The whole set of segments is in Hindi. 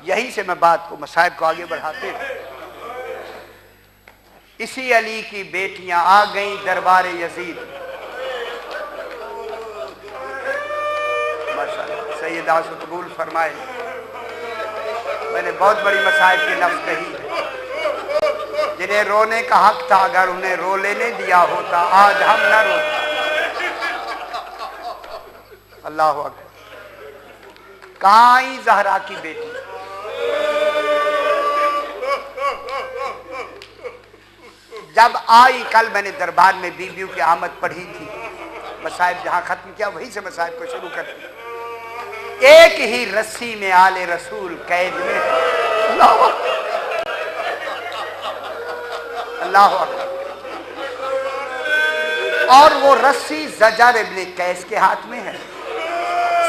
यहीं से मैं बात को मसाइब को आगे बढ़ाते हूं। इसी अली की बेटियां आ गईं दरबार यजीद। माशाअल्लाह सैयदा से कबूल फरमाए। मैंने बहुत बड़ी मसाइब की लफ्ज़ कही है, जिन्हें रोने का हक था, अगर उन्हें रो लेने दिया होता आज हम न रोते। अल्लाह अकबर। कहाँ आई ज़हरा की बेटी? जब आई, कल मैंने दरबार में बीबियों की आमद पढ़ी थी, मसाइब जहां खत्म किया वहीं से मसाइब को शुरू करती। एक ही रस्सी में आले रसूल कैद में। अल्लाह अकबर। और वो रस्सी ज़जर इब्ने कैस के हाथ में है।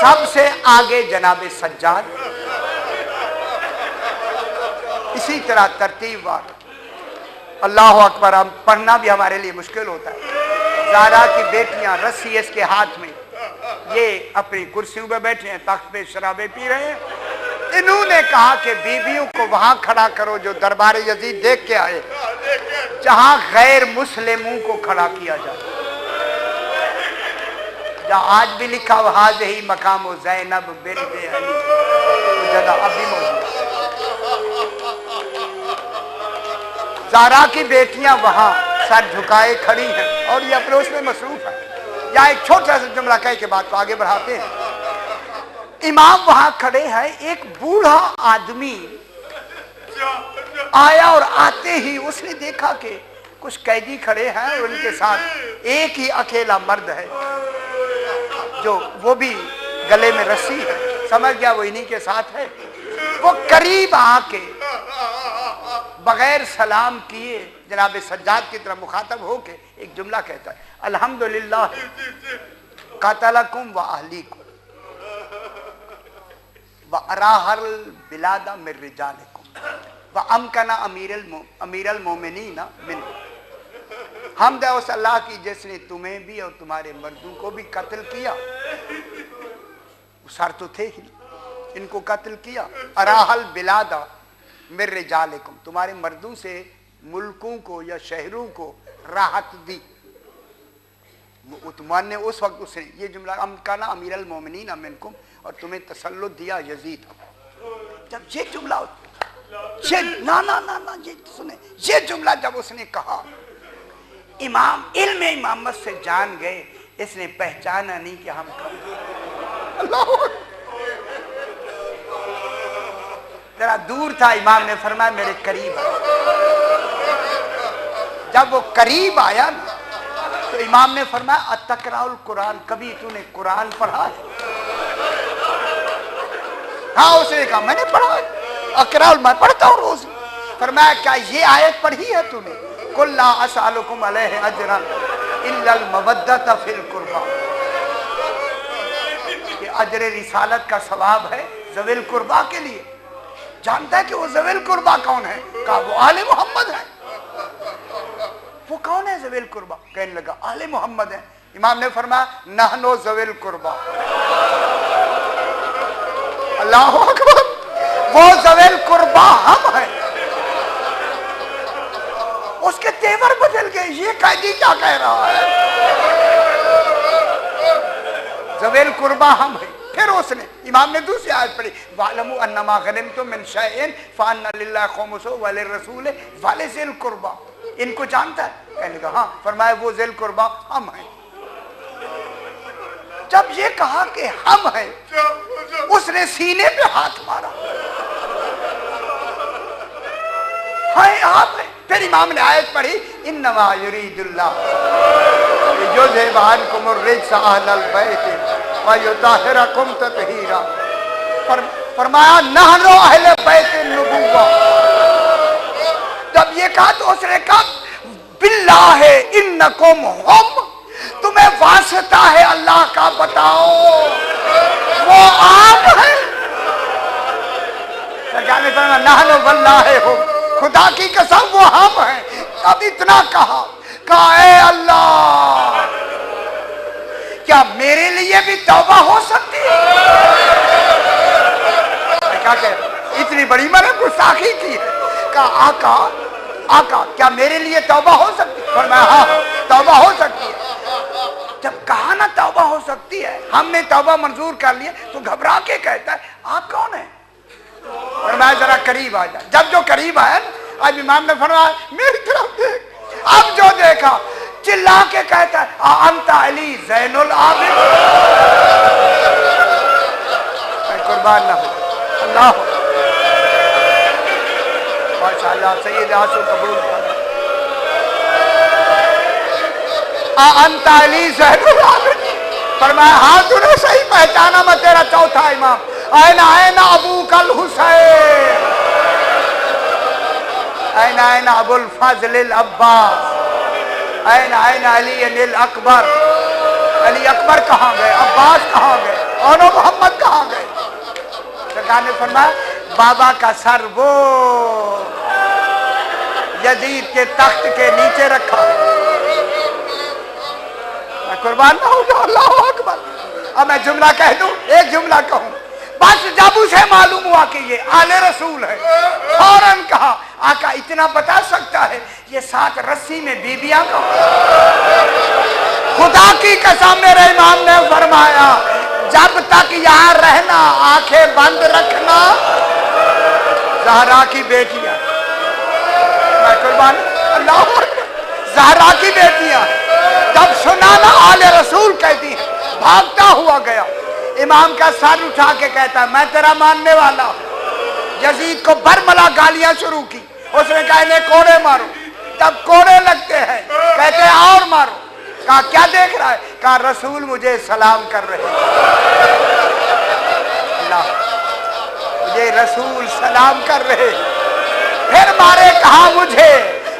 सबसे आगे जनाबे सज्जाद। इसी तरह तरतीबवार। अल्लाह अकबर। हम पढ़ना भी हमारे लिए मुश्किल होता है। ज़हरा की बेटियां रस्सी इसके हाथ में, ये अपनी कुर्सियों पे बैठे हैं, तख्त पे शराबे पी रहे हैं। इन्होंने कहा कि बीबियों को वहां खड़ा करो जो दरबार यजीद देख के आए, जहां गैर मुस्लिमों को खड़ा किया जाए। जहां आज भी लिखा हुआ हाज ही मकाम ज़ैनब बिन्ते अली, वो जगह अभी मौजूद। ज़हरा की बेटियां वहां सर झुकाए खड़ी हैं और ये अपने उसमें मसरूफ है। या एक छोटा सा जुमला कह के बात को आगे बढ़ाते हैं। इमाम वहां खड़े हैं। एक बूढ़ा आदमी आया और आते ही उसने देखा कि कुछ कैदी खड़े हैं और उनके साथ एक ही अकेला मर्द है, जो वो भी गले में रस्सी है। समझ गया वो इन्हीं के साथ है। वो करीब आके बगैर सलाम किए जनाब सज्जाद की तरफ मुखातब होके एक जुमला कहता है, अल्हम्दुलिल्लाह कातलकुम व अहलीकुम व अराहल बिलादा मिर रिजालिकुम व अमकना अमीरल मोमिनीन मिन। हमद है उस अल्लाह की जिसने तुम्हें भी और तुम्हारे मर्दों को भी कत्ल किया। सर तो थे ही, इनको कत्ल किया। अराहल बिलादा मिर रिजालिकुम, तुम्हारे मर्दों से मुल्कों को या शहरों को राहत दी। उस्मान ने उस वक्त उसने ये जुमला अमकाना अमीरल मोमिनीन मिनकुम, और तुम्हें तसल्लुत दिया यजीद को। जब ये जुमला ये ना ना ना ना ये सुने, ये जुमला जब उसने कहा, इमाम इल्म इमामत से जान गए। इसने पहचाना नहीं कि हम अल्लाह। जरा दूर था, इमाम ने फरमाया मेरे करीब। जब वो करीब आया ना तो इमाम ने फरमाया अतकराउल कुरान, कभी तूने कुरान पढ़ा है? हाँ, उसने कहा मैंने पढ़ा है, अकराउल मैं पढ़ता हूँ रोज। फरमाया क्या ये आयत पढ़ी है तूने? कुल ला असअलुकुम अलैहि अजरन इल्लल मवद्दत फिल कुर्बा। ये अजर रिसालत का सवाब है ज़विल कुर्बा के लिए। जानता है कि वो ज़विल कुर्बा कौन है? कहा वो आले मोहम्मद है। वो कौन है ज़विल कुर्बा? कहने लगा आले मोहम्मद है। इमाम ने फरमाया नहनो ज़विल कुर्बा। अल्लाह अकबर। वो ज़विल कुर्बा हम हैं। उसके तेवर बदल गए। ये कैदी क्या कह रहा है? ज़विल कुर्बा हम हैं। फिर उसने इमाम ने दूसरी आयत पढ़ी, वालमु अन्नमा गनिमतुम मिन शैइन फअन्ना लिल्लाहि खुमुसहु व लिर्रसूलि व लिज़िल कुर्बा। इनको जानता है? कहने लगा हाँ। फरमाया वो ज़िल कुर्बा हम हैं। जब ये कहा कि हम हैं, उसने सीने पे हाथ मारा, हैं आप हैं। फिर इमाम ने आयत पढ़ी, इन्नमा युरीदुल्लाह युज़हिबा अन्कुमुर रिज्सा अहलल बैत व युताहिरकुम तत्हीरा। फरमाया नहनु अहले बैत नुबुव्वा। जब ये कहा तो उसने कहा बिल्लाहि इन्नकुम हुम, तुम्हें वास्ता है अल्लाह का, बताओ वो आप है? सरकार ने कहा नहनु वल्लाहि हुम, खुदा की कसम वो हम हैं। अब इतना कहा ए अल्लाह, क्या मेरे लिए भी तौबा हो सकती है? क्या कह इतनी बड़ी मैंने गुस्ताखी की है। कहा आका आका क्या मेरे लिए तौबा हो सकती है? फरमाया हाँ तौबा हो सकती है। जब कहा ना तौबा हो सकती है, हमने तौबा मंजूर कर लिया, तो घबरा के कहता है आप कौन है? फरमाया जरा करीब आ जाए। जब जो करीब आया, अब इमाम ने फरमाया मेरी तरफ देख। अब जो देखा चिल्ला के कहता है अंता अली ज़ैनुल आबिद। कुर्बान ना हो अल्लाह। माशाअल्लाह सैयद आंसू कबूल कर। अंता अली ज़ैनुल आबिद। फरमाया हाँ तूने सही पहचाना, मैं तेरा चौथा इमाम। ऐना ऐना अबू कल हुसैन, ऐना ऐना अबुल फजल अब्बास, ऐना ऐना अली अनिल अकबर। अली अकबर कहाँ गए? अब्बास कहाँ गए? और मोहम्मद कहाँ गए? सरकार ने फरमाया बाबा का सर वो यजीद के तख्त के नीचे रखा। मैं कुर्बान ना हो जाऊं। अल्लाह अकबर। अब मैं जुमला कह दूं, एक जुमला कहूं बस। जब उसे मालूम हुआ कि ये आले रसूल है, फौरन कहा आका इतना बता सकता है ये 7 रस्सी में बीबियां का? खुदा की कसम मेरे इमाम ने फरमाया जब तक यहाँ रहना आंखें बंद रखना। ज़हरा की बेटियां, मैं कुर्बान अल्लाह, ज़हरा की बेटियां जब सुना ना आले रसूल कहती है, भागता हुआ गया। इमाम का सर उठा के कहता है मैं तेरा मानने वाला हूं। यजीद को बरमला गालियां शुरू की। उसने कहा इन्हें कोड़े मारो। तब कोड़े लगते हैं, कहते हैं और मारो। कहा क्या देख रहा है? कहा रसूल मुझे सलाम कर रहे हैं। मुझे रसूल सलाम कर रहे हैं। फिर मारे। कहा मुझे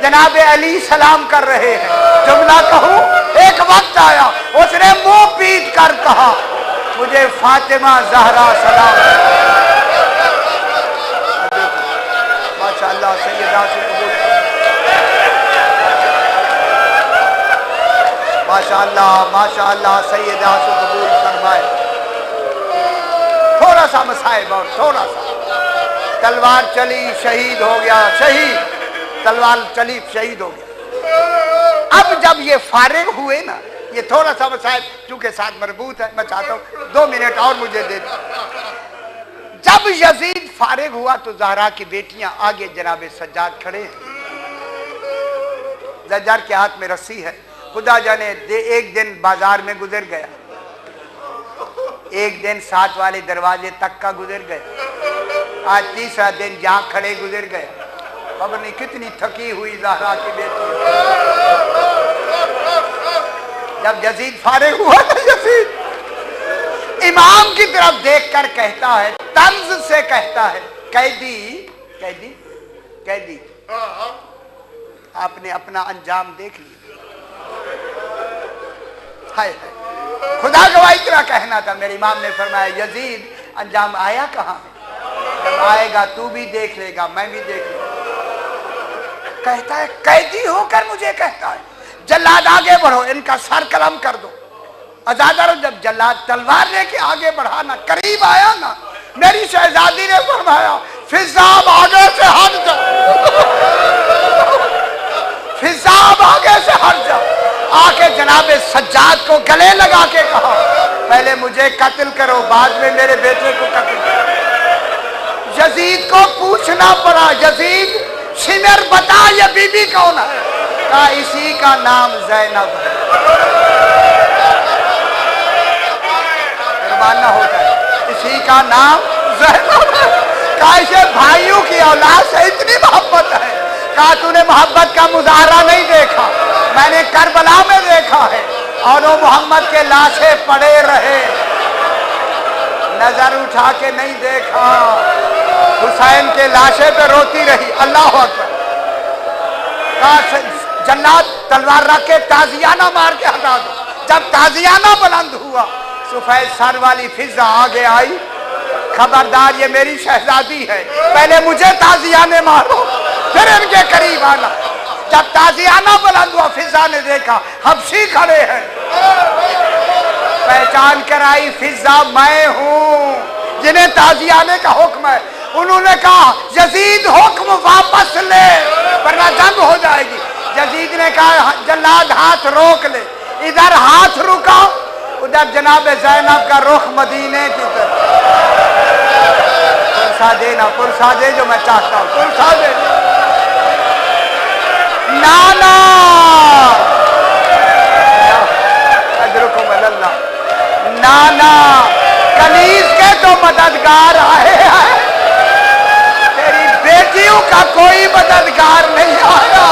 जनाबे अली सलाम कर रहे हैं। जुमला कहूं, एक वक्त आया उसने मुंह पीट कर कहा मुझे फातिमा ज़हरा सलाम। माशाअल्लाह सैयदा से कबूल। माशाअल्लाह माशाअल्लाह सैयदा से कबूल फरमाए। थोड़ा सा मसाइब और थोड़ा सा। तलवार चली शहीद हो गया, शहीद। तलवार चली शहीद हो गया। अब जब ये फारिग हुए ना, ये थोड़ा सा मसाइब चूंकि साथ मरबूत है, मैं चाहता हूं 2 मिनट और मुझे दे दो। जब यजीद फारिग हुआ तो ज़हरा की बेटियां आगे जनाबे सज्जाद खड़े हैं। सज्जाद के हाथ में रस्सी है। खुदा जाने एक दिन बाजार में गुजर गया, एक दिन 7 वाले दरवाजे तक का गुजर गया, आज तीसरा दिन जहां खड़े गुजर गया। खबर नहीं कितनी थकी हुई ज़हरा की बेटी। जब यजीद फारिग हुआ तो यजीद इमाम की तरफ देखकर कहता है, तंज से कहता है कैदी कैदी कैदी आपने अपना अंजाम देख लिया। हाय खुदा गवाही तेरा कहना था। मेरे इमाम ने फरमाया यजीद अंजाम आया कहाँ है? जब आएगा तू भी देख लेगा, मैं भी देख लूंगा। कहता है कैदी होकर मुझे कहता है जल्लाद आगे बढ़ो, इनका सर कलम कर दो। अजादार जब जल्लाद तलवार लेके आगे बढ़ा ना, करीब आया ना, मेरी शहजादी ने फरमाया फिजाब आगे से हट जा, फिजाब आगे से हट जा। आके जनाबे सज्जाद को गले लगा के कहा पहले मुझे कत्ल करो, बाद में मेरे बेटे को कत्ल करो। यजीद को पूछना पड़ा, यजीद सिमर बता ये बीबी कौन है? कहा इसी का नाम ज़ैनब है। मानना होता है इसी का नाम ज़ैनब है। कहा इसे भाइयों की औलाद से इतनी मोहब्बत है। कहा तूने मोहब्बत का मुजाहरा नहीं देखा, मैंने करबला में देखा है। और वो मोहम्मद के लाशें पड़े रहे, नजर उठा के नहीं देखा। हुसैन के लाशे पे रोती रही। अल्लाह अकबर। जन्नत तलवार रख के ताजियाना मार के हटा दो। जब ताजियाना बुलंद हुआ, सफेद सर वाली फिजा आगे आई। खबरदार ये मेरी शहजादी है, पहले मुझे ताजियाने मारो फिर इनके करीब आना। जब ताजियाना बुलंद हुआ, फिजा ने देखा हबशी खड़े हैं। पहचान कर आई फिजा मैं हूं जिन्हें ताजियाने का हुक्म है। उन्होंने कहा यजीद हुक्म वापस ले वरना जंग हो जाएगी। यजीद ने कहा जल्लाद हाथ रोक ले। इधर हाथ रुका, उधर जनाब ज़ैनब का रुख मदीने की तरफ। पुरसा देना, पुरसा दे जो मैं चाहता हूँ, पुरसा दे। नाना नाना कनीज के तो मददगार आए हैं, तेरी बेटियों का कोई मददगार नहीं आया।